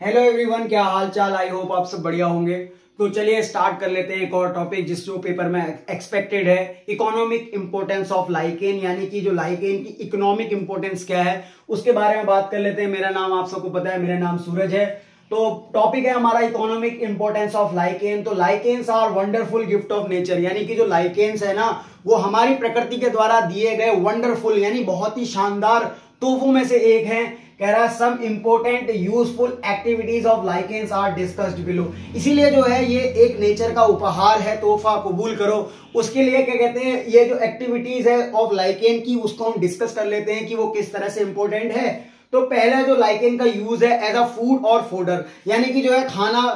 Hello everyone, क्या हाल चाल। I hope आप सब बढ़िया होंगे। तो चलिए स्टार्ट कर लेते हैं एक और टॉपिक जिस जो पेपर में एक्सपेक्टेड है। इकोनॉमिक इंपोर्टेंस ऑफ लाइकेन, यानी कि जो लाइकेन की इकोनॉमिक इंपोर्टेंस क्या है उसके बारे में बात कर लेते हैं। मेरा नाम आप सबको पता है, मेरा नाम सूरज है। तो टॉपिक है हमारा इकोनॉमिक इंपोर्टेंस ऑफ लाइकेन। तो lichens are wonderful gift of nature, यानी कि जो लाइकेन्स है ना वो हमारी प्रकृति के द्वारा दिए गए वंडरफुल यानी बहुत ही शानदार तोहफों में से एक है। कह रहा है some important useful activities of lichens are discussed below. इसीलिए जो है ये एक नेचर का उपहार है, तोहफा कबूल करो। उसके लिए क्या कहते हैं, ये जो एक्टिविटीज है ऑफ लाइकेन की उसको हम डिस्कस कर लेते हैं कि वो किस तरह से इंपॉर्टेंट है। तो पहला जो लाइकेन का यूज है एज अ फूड और फोडर, यानी कि जो है खाना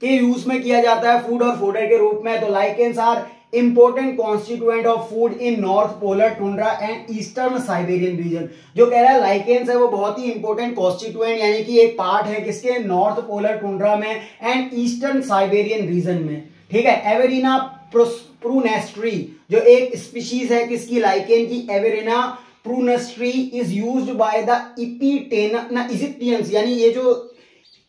के यूज में किया जाता है, फूड और फोडर के रूप में। तो lichens are important constituent of food in north polar tundra and eastern Siberian region. जो कह रहा है लाइकेन्स है वो बहुत ही इंपोर्टेंट कॉन्स्टिट्यूएंट यानी कि एक पार्ट है किसके, नॉर्थ पोलर टुंड्रा में एंड ईस्टर्न साइबेरियन रीजन में। ठीक है। एवेरिना प्रूनेस्ट्री जो एक स्पीशीज है किसकी, लाइकेन की, एवेरिना प्रूनेस्ट्री is used by the Egyptians, यानी ये जो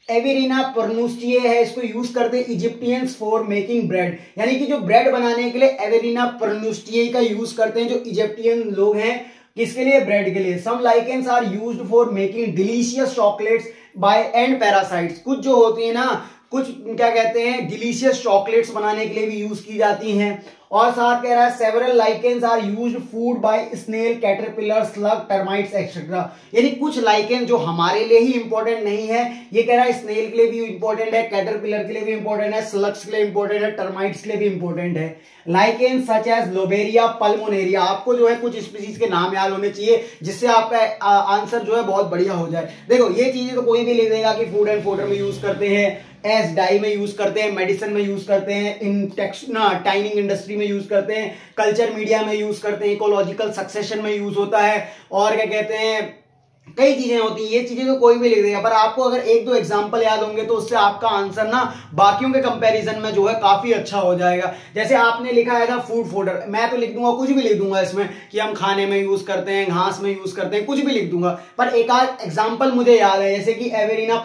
एवेरिना पर्नुस्टिए है इसको यूज करते हैं इजिप्टियंस फॉर मेकिंग ब्रेड, यानी कि जो ब्रेड बनाने के लिए एवेरिना पर्नुस्टिए का यूज करते हैं जो इजिप्टियन लोग हैं। किसके लिए, ब्रेड के लिए। Some lichens are used for making delicious chocolates by and parasites. कुछ जो होती है ना, कुछ क्या कहते हैं, डिलीशियस चॉकलेट्स बनाने के लिए भी यूज की जाती हैं। और साथ कह रहा है several lichens are used food by snail, caterpillar, slug, termites etcetera. यानी कुछ लाइकेन जो हमारे लिए ही इंपॉर्टेंट नहीं है, ये कह रहा है स्नेल के लिए भी इंपॉर्टेंट है, कैटरपिलर के लिए भी इंपॉर्टेंट है, स्लग्स के लिए इंपॉर्टेंट है, टर्माइट्स के लिए भी इंपॉर्टेंट है। Lichen such as Lobaria, pulmonaria. आपको जो है कुछ स्पीसीज के नाम याद होने चाहिए जिससे आपका आंसर जो है बहुत बढ़िया हो जाए। देखो ये चीजें तो कोई भी लिख देगा कि फूड एंड फोडर में यूज करते हैं, एस डाई में यूज करते हैं, मेडिसिन में यूज करते हैं, इन टाइनिंग इंडस्ट्री में यूज करते हैं, कल्चर मीडिया में यूज करते हैं, इकोलॉजिकल सक्सेशन में यूज होता है, और क्या कहते हैं कई चीजें होती हैं। ये चीजें तो कोई भी लिख देगा, पर आपको अगर एक दो एग्जांपल याद होंगे तो उससे आपका आंसर ना बाकियों के कंपैरिजन में जो है काफी अच्छा हो जाएगा। जैसे आपने लिखा है फूड फोडर, मैं तो लिख दूंगा, कुछ भी लिख दूंगा इसमें कि हम खाने में यूज करते हैं, घास में यूज करते हैं, कुछ भी लिख दूंगा। पर एक आध एग्जाम्पल मुझे याद है, जैसे कि एवेरिना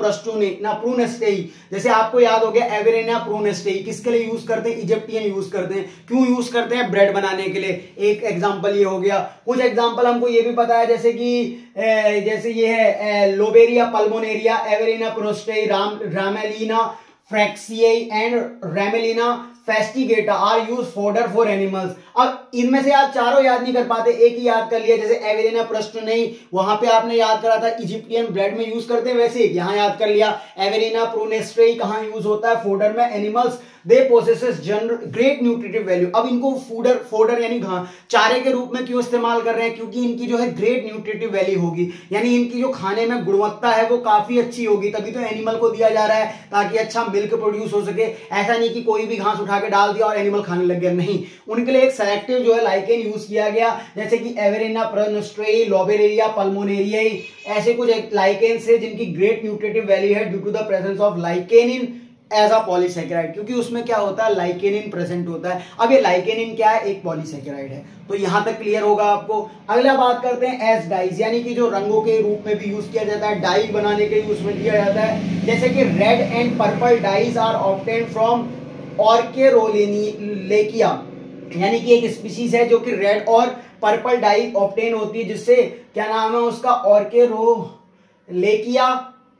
प्रूनेस्टेई, जैसे आपको याद हो गया एवेरिना प्रूनेस्टेई किसके लिए यूज करते हैं, इजिप्टियन यूज करते हैं। क्यों यूज करते हैं, ब्रेड बनाने के लिए। एक एग्जाम्पल ये हो गया। कुछ एग्जाम्पल हमको ये भी पता है जैसे कि जैसे ये है Lobaria pulmonaria, Evernia prunastri, Ramalina fraxinea and Ramalina fastigiata are use fodder for animals. अब इनमें से आप चारों याद नहीं कर पाते, एक ही याद कर लिया। जैसे एवेरिना प्रोस्टेई वहां पे आपने याद करा था इजिप्टियन ब्रेड में यूज करते हैं, वैसे यहां याद कर लिया। एवेरिना प्रूनेस्टेई कहां यूज होता है, फोडर में, एनिमल्स। दे पोसेसेस ग्रेट न्यूट्रिटिव वैल्यू। अब इनको फोडर यानी चारे के रूप में क्यों इस्तेमाल कर रहे हैं, क्योंकि इनकी जो है ग्रेट न्यूट्रिटिव वैल्यू होगी, यानी इनकी जो खाने में गुणवत्ता है वो काफी अच्छी होगी, तभी तो एनिमल को दिया जा रहा है ताकि अच्छा मिल्क प्रोड्यूस हो सके। ऐसा नहीं कि कोई भी घास उठा के डाल दिया और एनिमल खाने लग गया, नहीं। उनके लिए एक सेलेक्टिव जो है लाइकेन यूज किया गया, जैसे कि एवेरिना प्रोनेस्टेई, लोबेरिया पल्मोनेरियाई, ऐसे कुछ लाइकेन से जिनकी ग्रेट न्यूट्रिटिव वैल्यू है due to the presence of lichen in as a polysaccharide, क्योंकि उसमें क्या होता है, लाइकेनिन प्रेजेंट होता है। अब ये लाइकेनिन क्या है, एक पॉलीसेकेराइड है। तो यहां तक क्लियर होगा आपको। अगला बात करते हैं एस डाइज, यानी कि जो रंगों के रूप में भी यूज किया जाता है, डाई बनाने के यूज में दिया जाता है। जैसे कि red and purple dyes are obtained from ऑर्केरोलेकिया, यानी कि एक स्पीशीज है जो कि रेड और पर्पल डाई ऑब्टेन होती है, जिससे क्या नाम है उसका, ऑर्केरोलेकिया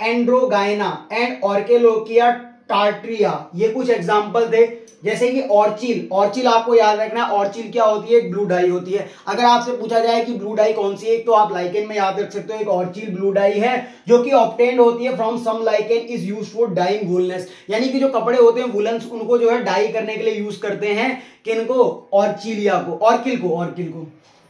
एंड्रोगाइना एंड ऑर्केलोकिया टार्ट्रिया। ये कुछ एग्जाम्पल थे। जैसे कि ऑर्चिल आपको याद रखना है, ऑर्चिल क्या होती है, एक ब्लू डाई होती है। अगर आपसे पूछा जाए कि ब्लू डाई कौन सी है, तो आप लाइकेन में याद रख सकते हो, एक ऑर्चिल ब्लू डाई है जो कि ऑब्टेन्ड होती है from some lichen is used for dyeing woollens, यानी कि जो कपड़े होते हैं वुलन्स, उनको जो है डाई करने के लिए यूज करते हैं, किनको, ऑर्किल को।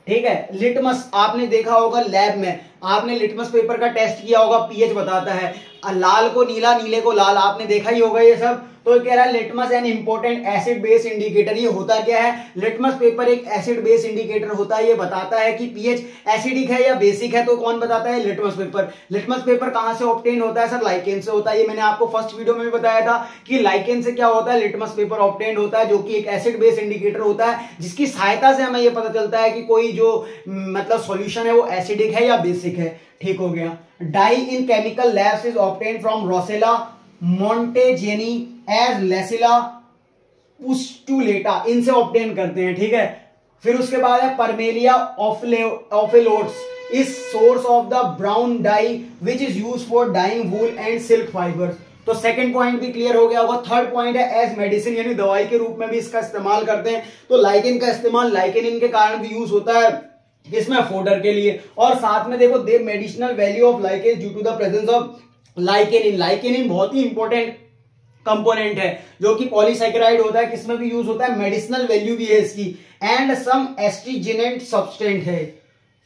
ठीक है। लिटमस आपने देखा होगा लैब में, आपने लिटमस पेपर का टेस्ट किया होगा, पीएच बताता है, लाल को नीला, नीले को लाल, आपने देखा ही होगा ये सब। तो कह रहा है litmus an important acid base indicator. ये होता क्या है, लिटमस पेपर एक एसिड बेस इंडिकेटर होता है। ये बताता है कि पीएच एसिडिक है या बेसिक है। तो कौन बताता है, लिटमस पेपर। लिटमस पेपर कहां से ऑब्टेन होता है, सर लाइकेन से होता है। ये मैंने आपको फर्स्ट वीडियो में भी बताया था कि लाइकेन से क्या होता है, लिटमस पेपर ऑब्टेन होता है, जो कि एक एसिड बेस इंडिकेटर होता है, जिसकी सहायता से हमें यह पता चलता है कि कोई जो मतलब सॉल्यूशन है वो एसिडिक है या बेसिक बेसिक है, ठीक हो गया। Dye in chemical labs is obtained from Roccella montagnei as Lasallia pustulata, इनसे ऑब्टेन करते हैं, ठीक है। फिर उसके बाद है Parmelia omphalodes is source of the brown dye which is use for dyeing wool and silk fibres. तो सेकंड पॉइंट भी क्लियर हो गया होगा। थर्ड पॉइंट है एज मेडिसिन, यानी दवाई के रूप में भी इसका इस्तेमाल करते हैं। तो लाइकेन का इस्तेमाल लाइकेनिन के कारण भी यूज होता है, इसमें फोडर के लिए। और साथ में देखो they medicinal value of lichen due to the presence of lichenin. Lichenin बहुत ही इंपॉर्टेंट कंपोनेंट है जो कि पॉलीसैकेराइड होता है, किसमें भी यूज होता है, मेडिसिनल वैल्यू भी है इसकी। एंड सम एस्ट्रीजेनेंट सब्सटेंट है।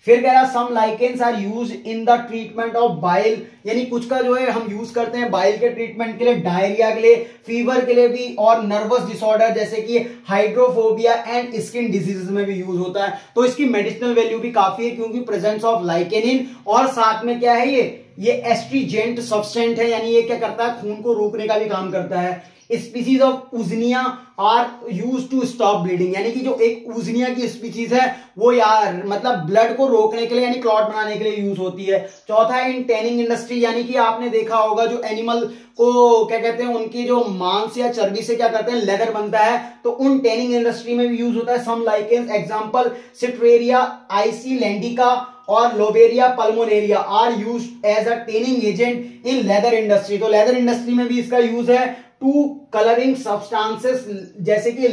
फिर कह रहा some lichens are use in the treatment of bile, यानी कुछ का जो है हम यूज करते हैं बाइल के ट्रीटमेंट के लिए, डायरिया के लिए, फीवर के लिए भी, और नर्वस डिसऑर्डर जैसे कि हाइड्रोफोबिया एंड स्किन डिजीजेस में भी यूज होता है। तो इसकी मेडिसिनल वैल्यू भी काफी है क्योंकि प्रेजेंस ऑफ लाइकेनिन, और साथ में क्या है ये एस्ट्रीजेंट सब्सटेंट है, यानी ये क्या करता है, खून को रोकने का भी काम करता है। Species of Usnea are use to stop bleeding, यानी कि जो एक उजनिया की स्पीसीज है वो यार मतलब ब्लड को रोकने के लिए यानी क्लॉट बनाने के लिए यूज होती है। चौथा है इन टैनिंग इंडस्ट्री, यानी कि आपने देखा होगा जो एनिमल को क्या कहते हैं, उनकी जो मांस या चर्बी से क्या करते हैं, लेदर बनता है, तो उन टैनिंग इंडस्ट्री में भी यूज होता है। सम लाइकेन्स एग्जांपल सिट्रेरिया आइसिलैंडिका और Lobaria pulmonaria are used as a tanning agent in leather industry. तो लेदर इंडस्ट्री में भी इसका यूज है टू कलरिंग सब्सटेंसेस जैसे कि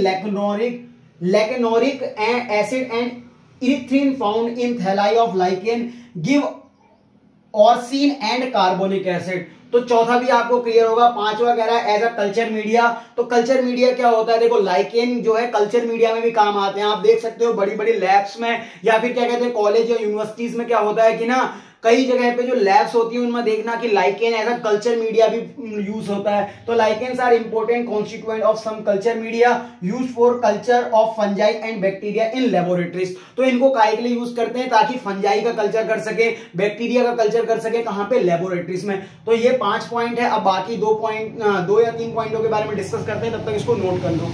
lecanoric acid and erythrin found in thalli of lichen give orcein and carbonic acid. तो चौथा भी आपको क्लियर होगा। पांचवा कह रहा है एज अ कल्चर मीडिया। तो कल्चर मीडिया क्या होता है, देखो लाइकेन जो है कल्चर मीडिया में भी काम आते हैं। आप देख सकते हो बड़ी बड़ी लैब्स में या फिर क्या कहते हैं कॉलेज या यूनिवर्सिटीज में क्या होता है कि ना कई जगह पे जो लैब्स होती है उनमें देखना कि lichen as a culture media भी यूज होता है। तो lichens are important constituent of some culture media use for culture of fungi and bacteria in laboratories. तो इनको काय के लिए यूज करते हैं, ताकि फंजाई का कल्चर कर सके, बैक्टीरिया का कल्चर कर सके, कहां पे, लेबोरेटरीज में। तो ये 5 पॉइंट है। अब बाकी 2 या 3 पॉइंटों के बारे में डिस्कस करते हैं, तब तक इसको नोट कर लो।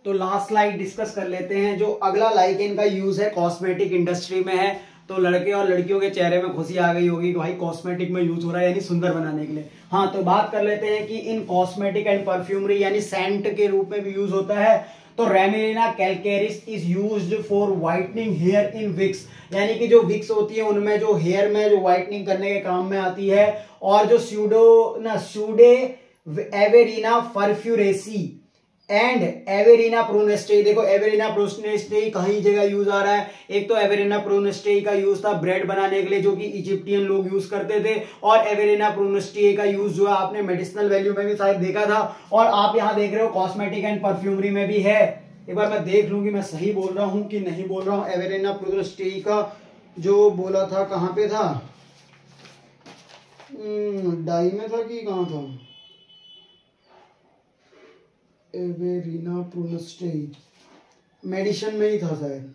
तो लास्ट स्लाइड डिस्कस कर लेते हैं। जो अगला लाइकेन का यूज है कॉस्मेटिक इंडस्ट्री में है। तो लड़के और लड़कियों के चेहरे में खुशी आ गई होगी कि भाई कॉस्मेटिक में यूज हो रहा है, यानी सुंदर बनाने के लिए। हाँ, तो बात कर लेते हैं कि इन कॉस्मेटिक एंड परफ्यूमरी यानी सेंट के रूप में भी यूज होता है। तो Ramalina calicaris is used for whitening hair in wigs, यानी कि जो विक्स होती है उनमें जो हेयर में जो व्हाइटनिंग करने के काम में आती है। और जो सूडे एवेरिना फर्फ्यूरेसी एंड एवेरिना प्रोनेस्टेई, देखो एवेरिना प्रोनेस्टेई कहीं जगह यूज आ रहा है। एक तो एवेरिना प्रोनेस्टेई का यूज था ब्रेड बनाने के लिए जो कि इजिप्टियन लोग यूज करते थे, और एवेरिना प्रोनेस्टेई का यूज जो है आपने मेडिसिनल वैल्यू में भी शायद देखा था, और आप यहाँ देख रहे हो कॉस्मेटिक एंड परफ्यूमरी में भी है। एक बार मैं देख लूंगी मैं सही बोल रहा हूँ कि नहीं बोल रहा हूँ। एवेरिना प्रोनेस्टेई का जो बोला था कहाँ पे था, डाई में था कि कहाँ था, एवेरिना प्रोनेस्टेई मेडिसिन में ही था शायद।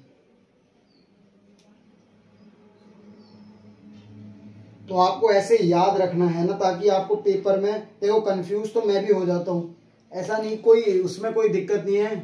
तो आपको ऐसे याद रखना है ना, ताकि आपको पेपर में देखो कंफ्यूज तो मैं भी हो जाता हूँ, ऐसा नहीं कोई उसमें कोई दिक्कत नहीं है।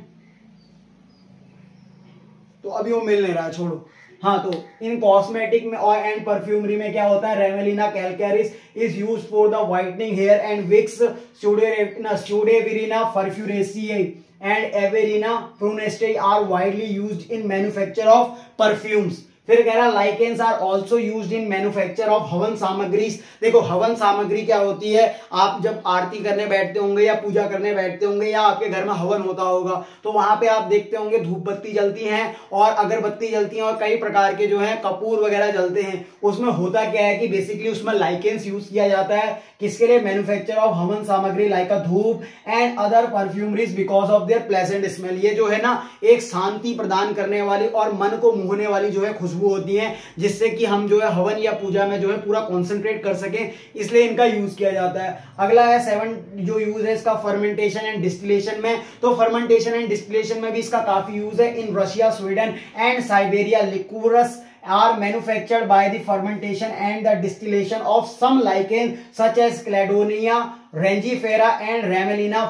तो अभी वो मिल नहीं रहा है, छोड़ो। हाँ, तो इन कॉस्मेटिक में और एंड परफ्यूमरी में क्या होता है, Ramalina calicaris is used for the whitening hair and wigs, Pseudevernia furfuracea and Evernia prunastri are widely used in manufacture of perfumes. फिर कह रहा lichens are also used in manufacture of havan samagri. देखो हवन सामग्री क्या होती है, आप जब आरती करने बैठते होंगे या पूजा करने बैठते होंगे या आपके घर में हवन होता होगा, तो वहां पे आप देखते होंगे धूप बत्ती जलती हैं और अगरबत्ती जलती हैं और कई प्रकार के जो है कपूर वगैरह जलते हैं। उसमें होता क्या है कि बेसिकली उसमें लाइकेन्स यूज किया जाता है, किसके लिए, मैन्युफैक्चर ऑफ हवन सामग्री like a dhoop and other perfumeries because of their pleasant smell. ये जो है ना एक शांति प्रदान करने वाली और मन को मोहने वाली जो है खुशबू होती है, जिससे कि हम जो है हवन या पूजा में जो है पूरा कॉन्सेंट्रेट कर सके, इसलिए इनका यूज किया जाता है। अगला है 7 जो यूज है इसका फर्मेंटेशन एंड डिस्टिलेशन में। तो फर्मेंटेशन एंड डिस्टिलेशन में भी इसका काफी यूज है। In Russia, Sweden and Siberia liquors are manufactured by the fermentation and the distillation of some lichen such as Cladonia, Rangifera and Ramelina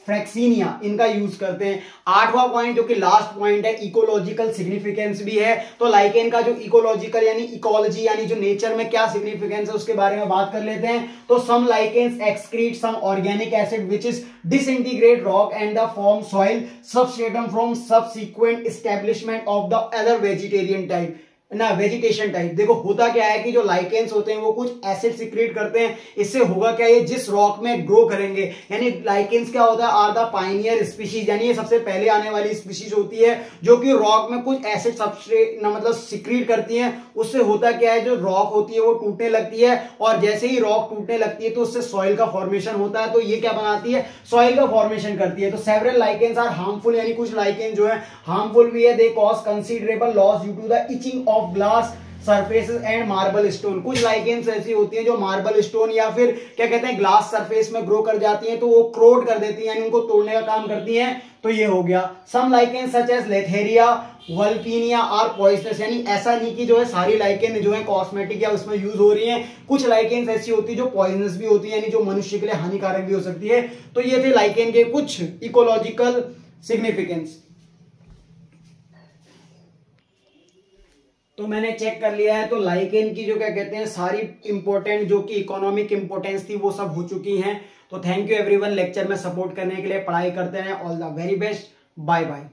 फ्रैक्सीनिया, इनका यूज करते हैं। 8वां पॉइंट जो कि लास्ट पॉइंट है, इकोलॉजिकल सिग्निफिकेंस भी है। तो लाइकेन का जो इकोलॉजिकल यानी इकोलॉजी यानी जो नेचर में क्या सिग्निफिकेंस है उसके बारे में बात कर लेते हैं। तो some lichens excrete some organic acid which is disintegrate rock and the form soil substratum from subsequent establishment of the other vegetarian type ना वेजिटेशन टाइप। देखो होता क्या है कि जो लाइकेन्स होते हैं वो कुछ एसिड सिक्रेट करते हैं। इससे होगा क्या, ये जिस रॉक में ग्रो करेंगे, यानी लाइकेन्स क्या होता है, आर द पाइनियर स्पीशीज, यानी ये सबसे पहले आने वाली स्पीशीज होती है जो कि रॉक में कुछ एसिड सबस्ट्रेट ना मतलब सिक्रेट करती है। उससे होता क्या है, जो रॉक होती है वो टूटने लगती है, और जैसे ही रॉक टूटने लगती है तो उससे सॉइल का फॉर्मेशन होता है। तो ये क्या बनाती है, सॉइल का फॉर्मेशन करती है। तो सेवरल लाइकेन्स आर हार्मफुल, यानी कुछ लाइकेन जो है हार्मफुल भी है। They cause considerable loss due to the etching of glass surfaces and marble stone. कुछ लाइकेन्स ऐसी होती हैं जो मार्बल स्टोन या फिर क्या कहते हैं ग्लास सरफेस में ग्रो कर जाती हैं, तो वो क्रोड कर देती हैं, यानी उनको तोड़ने का काम करती हैं। तो ये हो गया। Some lichens such as Letharia vulpina are poisonous, यानी ऐसा नहीं कि जो है सारी लाइकेन जो है कॉस्मेटिक या उसमें यूज हो रही हैं। कुछ लाइकेन्स ऐसी होती है जो पॉइजनस भी होती है, यानी जो मनुष्य के लिए हानिकारक भी हो सकती है। तो ये थे लाइकेन के कुछ इकोलॉजिकल सिग्निफिकेंस। तो मैंने चेक कर लिया है, तो लाइकेन की जो क्या कहते हैं सारी इंपॉर्टेंट जो कि इकोनॉमिक इंपॉर्टेंस थी वो सब हो चुकी हैं। तो थैंक यू एवरीवन लेक्चर में सपोर्ट करने के लिए। पढ़ाई करते रहें। All the very best. Bye bye.